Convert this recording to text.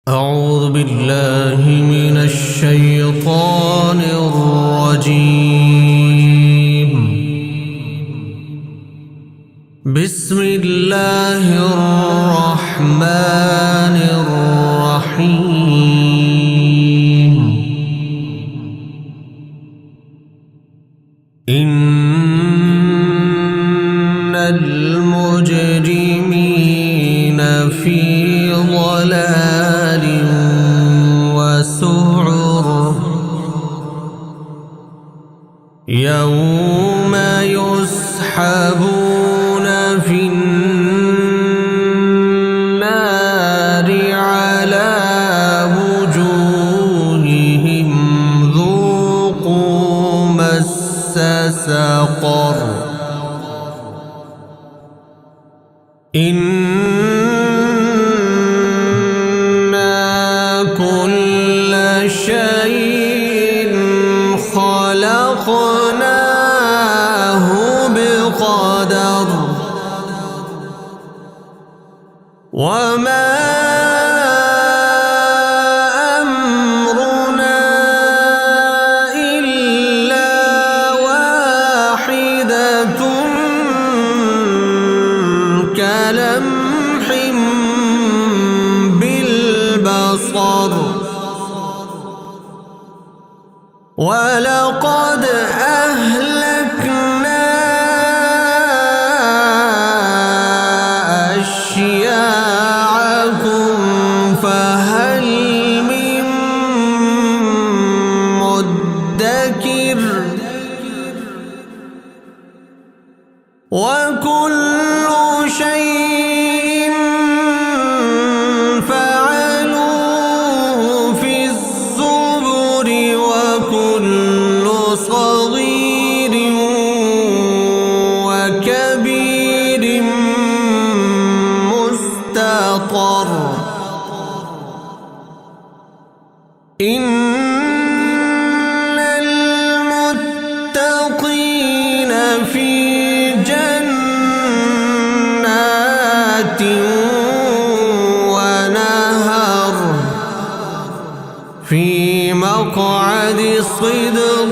أعوذ بالله من الشيطان الرجيم. بسم الله الرحمن الرحيم. إن المجرمين في ضلال وسعر يوم يسحبون في النار على وجوههم ذوقوا مس سقر. إنا كل شيء خلقناه بقدر وما أمرنا إلا واحدة كلمح بالبصر. ولقد أهلكنا أشياعكم فهل من مدكر. وكل شيء فعلوه في الزبر وكل صغير وكبير مستطر. إن المتقين في جنات ونهر في مقعد صدق